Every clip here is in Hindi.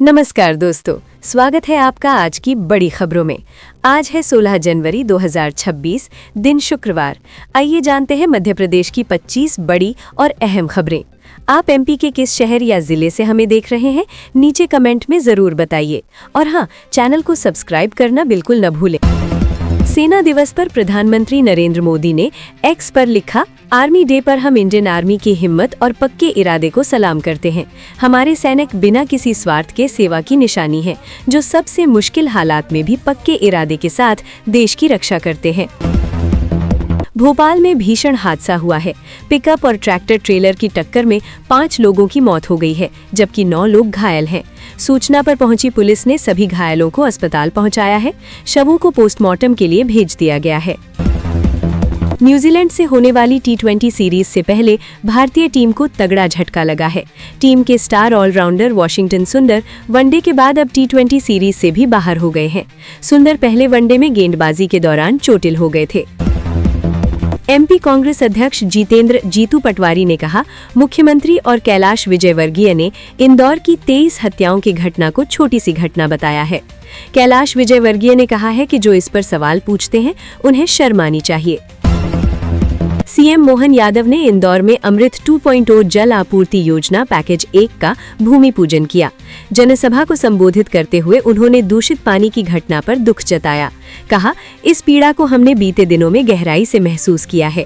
नमस्कार दोस्तों, स्वागत है आपका आज की बड़ी खबरों में। आज है 16 जनवरी 2026, दिन शुक्रवार। आइए जानते हैं मध्य प्रदेश की 25 बड़ी और अहम खबरें। आप एमपी के किस शहर या जिले से हमें देख रहे हैं, नीचे कमेंट में जरूर बताइए। और हाँ, चैनल को सब्सक्राइब करना बिल्कुल न भूलें। सेना दिवस पर प्रधानमंत्री नरेंद्र मोदी ने एक्स पर लिखा, आर्मी डे पर हम इंडियन आर्मी की हिम्मत और पक्के इरादे को सलाम करते हैं। हमारे सैनिक बिना किसी स्वार्थ के सेवा की निशानी हैं, जो सबसे मुश्किल हालात में भी पक्के इरादे के साथ देश की रक्षा करते हैं। भोपाल में भीषण हादसा हुआ है। पिकअप और ट्रैक्टर ट्रेलर की टक्कर में 5 लोगों की मौत हो गई है, जबकि 9 लोग घायल हैं। सूचना पर पहुंची पुलिस ने सभी घायलों को अस्पताल पहुंचाया है। शवों को पोस्टमार्टम के लिए भेज दिया गया है। न्यूजीलैंड से होने वाली T20 सीरीज से पहले भारतीय टीम को तगड़ा झटका लगा है। टीम के स्टार ऑलराउंडर वाशिंगटन सुंदर वनडे के बाद अब T20 सीरीज से भी बाहर हो गए हैं। सुंदर पहले वनडे में गेंदबाजी के दौरान चोटिल हो गए थे। एमपी कांग्रेस अध्यक्ष जितेंद्र जीतू पटवारी ने कहा, मुख्यमंत्री और कैलाश विजयवर्गीय ने इंदौर की 23 हत्याओं की घटना को छोटी सी घटना बताया है। कैलाश विजयवर्गीय ने कहा है कि जो इस पर सवाल पूछते हैं, उन्हें शर्म आनी चाहिए। सीएम मोहन यादव ने इंदौर में अमृत 2.0 जल आपूर्ति योजना पैकेज 1 का भूमि पूजन किया। जनसभा को संबोधित करते हुए उन्होंने दूषित पानी की घटना पर दुख जताया। कहा, इस पीड़ा को हमने बीते दिनों में गहराई से महसूस किया है।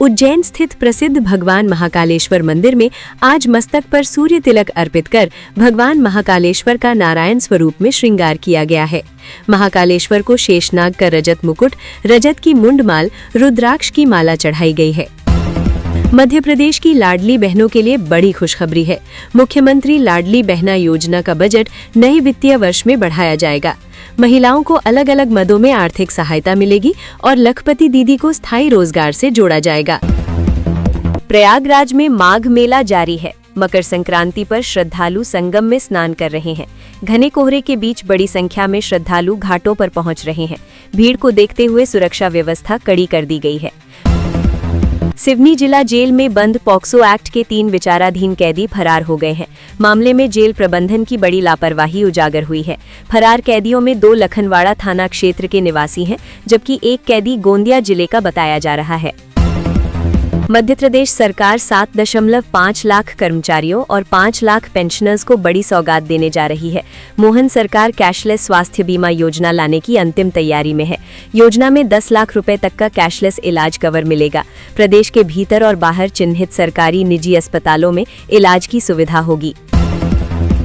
उज्जैन स्थित प्रसिद्ध भगवान महाकालेश्वर मंदिर में आज मस्तक पर सूर्य तिलक अर्पित कर भगवान महाकालेश्वर का नारायण स्वरूप में श्रृंगार किया गया है। महाकालेश्वर को शेषनाग का रजत मुकुट, रजत की मुंडमाल, रुद्राक्ष की माला चढ़ाई गई है। मध्य प्रदेश की लाडली बहनों के लिए बड़ी खुशखबरी है। मुख्यमंत्री लाडली बहना योजना का बजट नए वित्तीय वर्ष में बढ़ाया जाएगा। महिलाओं को अलग अलग मदों में आर्थिक सहायता मिलेगी और लखपति दीदी को स्थायी रोजगार से जोड़ा जाएगा। प्रयागराज में माघ मेला जारी है। मकर संक्रांति पर श्रद्धालु संगम में स्नान कर रहे हैं। घने कोहरे के बीच बड़ी संख्या में श्रद्धालु घाटों पर पहुंच रहे हैं। भीड़ को देखते हुए सुरक्षा व्यवस्था कड़ी कर दी गई है। सिवनी जिला जेल में बंद पॉक्सो एक्ट के 3 विचाराधीन कैदी फरार हो गए हैं। मामले में जेल प्रबंधन की बड़ी लापरवाही उजागर हुई है। फरार कैदियों में 2 लखनवाड़ा थाना क्षेत्र के निवासी हैं, जबकि एक कैदी गोंदिया जिले का बताया जा रहा है। मध्य प्रदेश सरकार 7.5 लाख कर्मचारियों और 5 लाख पेंशनर्स को बड़ी सौगात देने जा रही है। मोहन सरकार कैशलेस स्वास्थ्य बीमा योजना लाने की अंतिम तैयारी में है। योजना में 10 लाख रुपए तक का कैशलेस इलाज कवर मिलेगा। प्रदेश के भीतर और बाहर चिन्हित सरकारी निजी अस्पतालों में इलाज की सुविधा होगी।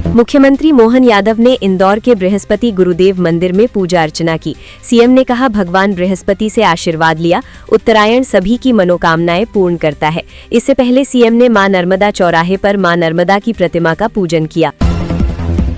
मुख्यमंत्री मोहन यादव ने इंदौर के बृहस्पति गुरुदेव मंदिर में पूजा अर्चना की। सीएम ने कहा, भगवान बृहस्पति से आशीर्वाद लिया। उत्तरायण सभी की मनोकामनाएं पूर्ण करता है। इससे पहले सीएम ने मां नर्मदा चौराहे पर मां नर्मदा की प्रतिमा का पूजन किया।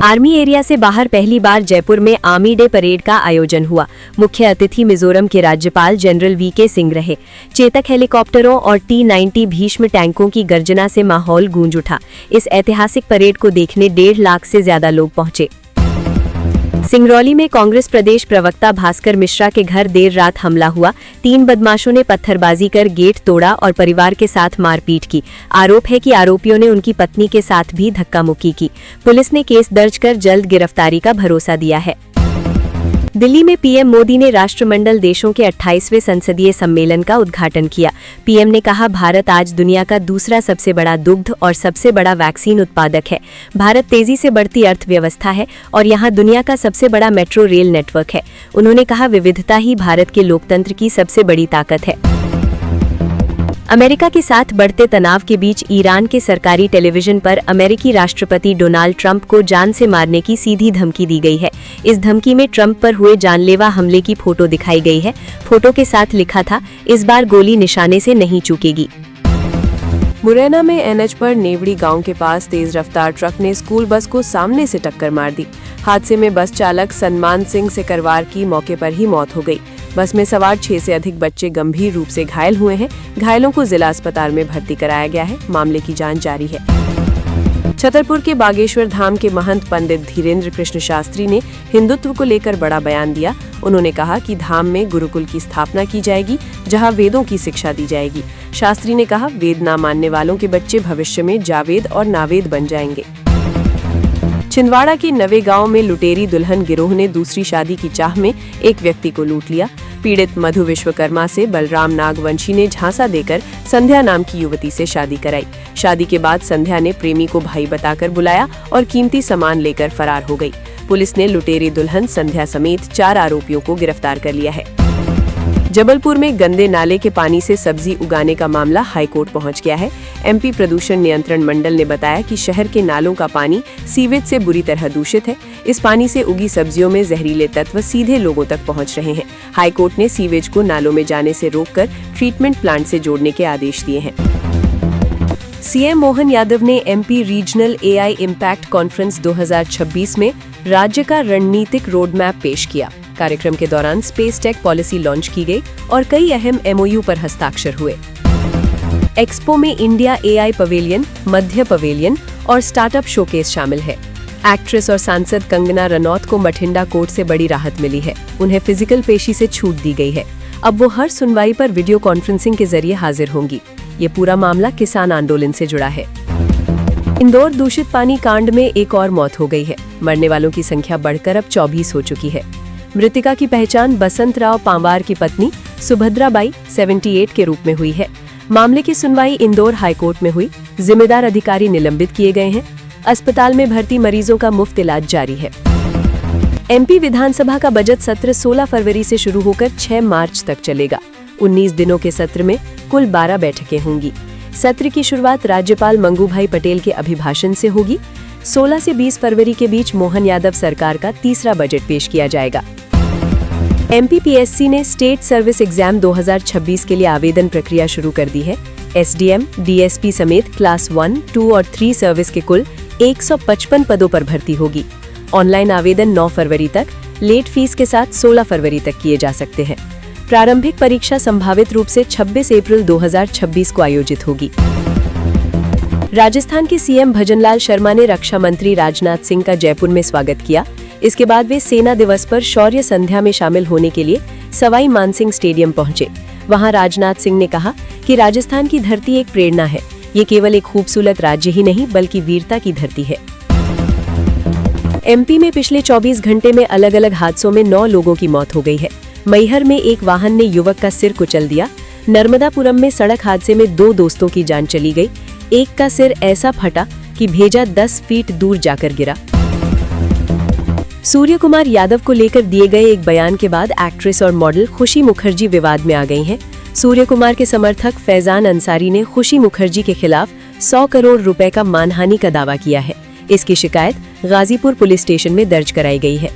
आर्मी एरिया से बाहर पहली बार जयपुर में आर्मी डे परेड का आयोजन हुआ। मुख्य अतिथि मिजोरम के राज्यपाल जनरल वीके सिंह रहे। चेतक हेलीकॉप्टरों और T-90 भीष्म टैंकों की गर्जना से माहौल गूंज उठा। इस ऐतिहासिक परेड को देखने 1.5 लाख से ज्यादा लोग पहुंचे। सिंगरौली में कांग्रेस प्रदेश प्रवक्ता भास्कर मिश्रा के घर देर रात हमला हुआ। 3 बदमाशों ने पत्थरबाजी कर गेट तोड़ा और परिवार के साथ मारपीट की। आरोप है कि आरोपियों ने उनकी पत्नी के साथ भी धक्का मुक्की की। पुलिस ने केस दर्ज कर जल्द गिरफ्तारी का भरोसा दिया है। दिल्ली में पीएम मोदी ने राष्ट्रमंडल देशों के 28वें संसदीय सम्मेलन का उद्घाटन किया। पीएम ने कहा, भारत आज दुनिया का दूसरा सबसे बड़ा दुग्ध और सबसे बड़ा वैक्सीन उत्पादक है। भारत तेजी से बढ़ती अर्थव्यवस्था है और यहाँ दुनिया का सबसे बड़ा मेट्रो रेल नेटवर्क है। उन्होंने कहा, विविधता ही भारत के लोकतंत्र की सबसे बड़ी ताकत है। अमेरिका के साथ बढ़ते तनाव के बीच ईरान के सरकारी टेलीविजन पर अमेरिकी राष्ट्रपति डोनाल्ड ट्रंप को जान से मारने की सीधी धमकी दी गई है। इस धमकी में ट्रंप पर हुए जानलेवा हमले की फोटो दिखाई गई है। फोटो के साथ लिखा था, इस बार गोली निशाने से नहीं चूकेगी। मुरैना में एनएच पर नेवड़ी गांव के पास तेज रफ्तार ट्रक ने स्कूल बस को सामने से टक्कर मार दी। हादसे में बस चालक सन्मान सिंह सिकरवार की मौके पर ही मौत हो गई। बस में सवार 6 से अधिक बच्चे गंभीर रूप से घायल हुए हैं। घायलों को जिला अस्पताल में भर्ती कराया गया है। मामले की जांच जारी है। छतरपुर के बागेश्वर धाम के महंत पंडित धीरेन्द्र कृष्ण शास्त्री ने हिंदुत्व को लेकर बड़ा बयान दिया। उन्होंने कहा कि धाम में गुरुकुल की स्थापना की जाएगी, जहां वेदों की शिक्षा दी जाएगी। शास्त्री ने कहा, वेद ना मानने वालों के बच्चे भविष्य में जावेद और नावेद बन जाएंगे। छिंदवाड़ा के नवे गांव में लुटेरी दुल्हन गिरोह ने दूसरी शादी की चाह में एक व्यक्ति को लूट लिया। पीड़ित मधु विश्वकर्मा से बलराम नागवंशी ने झांसा देकर संध्या नाम की युवती से शादी कराई। शादी के बाद संध्या ने प्रेमी को भाई बताकर बुलाया और कीमती सामान लेकर फरार हो गई। पुलिस ने लुटेरी दुल्हन संध्या समेत 4 आरोपियों को गिरफ्तार कर लिया है। जबलपुर में गंदे नाले के पानी से सब्जी उगाने का मामला हाईकोर्ट पहुंच गया है। एमपी प्रदूषण नियंत्रण मंडल ने बताया कि शहर के नालों का पानी सीवेज से बुरी तरह दूषित है। इस पानी से उगी सब्जियों में जहरीले तत्व सीधे लोगों तक पहुंच रहे हैं। हाईकोर्ट ने सीवेज को नालों में जाने से रोककर ट्रीटमेंट प्लांट से जोड़ने के आदेश दिए हैं। सीएम मोहन यादव ने MP regional AI impact conference 2026 में राज्य का रणनीतिक रोड मैप पेश किया। कार्यक्रम के दौरान स्पेस टेक पॉलिसी लॉन्च की गई और कई अहम एमओयू पर हस्ताक्षर हुए। एक्सपो में इंडिया एआई पवेलियन, मध्य पवेलियन और स्टार्टअप शोकेस शामिल है। एक्ट्रेस और सांसद कंगना रनौत को बठिंडा कोर्ट से बड़ी राहत मिली है। उन्हें फिजिकल पेशी से छूट दी गई है। अब वो हर सुनवाई पर वीडियो कॉन्फ्रेंसिंग के जरिए हाजिर होंगी। ये पूरा मामला किसान आंदोलन से जुड़ा है। इंदौर दूषित पानी कांड में एक और मौत हो गई है। मरने वालों की संख्या बढ़कर अब 24 हो चुकी है। मृतिका की पहचान बसंत राव पांवार की पत्नी सुभद्रा बाई 78 के रूप में हुई है। मामले की सुनवाई इंदौर हाईकोर्ट में हुई। जिम्मेदार अधिकारी निलंबित किए गए हैं। अस्पताल में भर्ती मरीजों का मुफ्त इलाज जारी है। एमपी विधानसभा का बजट सत्र 16 फरवरी से शुरू होकर 6 मार्च तक चलेगा। 19 दिनों के सत्र में कुल 12 बैठकें होंगी। सत्र की शुरुआत राज्यपाल मंगूभाई पटेल के अभिभाषण से होगी। 16 से 20 फरवरी के बीच मोहन यादव सरकार का तीसरा बजट पेश किया जाएगा। एमपीपीएससी ने स्टेट सर्विस एग्जाम 2026 के लिए आवेदन प्रक्रिया शुरू कर दी है। एसडीएम, डीएसपी समेत क्लास 1, 2 और 3 सर्विस के कुल 155 पदों पर भर्ती होगी। ऑनलाइन आवेदन 9 फरवरी तक, लेट फीस के साथ 16 फरवरी तक किए जा सकते हैं। प्रारंभिक परीक्षा संभावित रूप से 26 अप्रैल 2026 को आयोजित होगी। राजस्थान के सीएम भजनलाल शर्मा ने रक्षा मंत्री राजनाथ सिंह का जयपुर में स्वागत किया। इसके बाद वे सेना दिवस पर शौर्य संध्या में शामिल होने के लिए सवाई मानसिंह स्टेडियम पहुंचे। वहां राजनाथ सिंह ने कहा कि राजस्थान की धरती एक प्रेरणा है। ये केवल एक खूबसूरत राज्य ही नहीं बल्कि वीरता की धरती है। एमपी में पिछले 24 घंटे में अलग अलग हादसों में 9 लोगों की मौत हो गई है। मैहर में एक वाहन ने युवक का सिर कुचल दिया। नर्मदापुरम में सड़क हादसे में 2 दोस्तों की जान चली गई। एक का सिर ऐसा फटा कि भेजा 10 फीट दूर जाकर गिरा। सूर्य कुमार यादव को लेकर दिए गए एक बयान के बाद एक्ट्रेस और मॉडल खुशी मुखर्जी विवाद में आ गई हैं। सूर्य कुमार के समर्थक फैजान अंसारी ने खुशी मुखर्जी के खिलाफ 100 करोड़ रुपए का मानहानि का दावा किया है। इसकी शिकायत गाजीपुर पुलिस स्टेशन में दर्ज कराई गई है।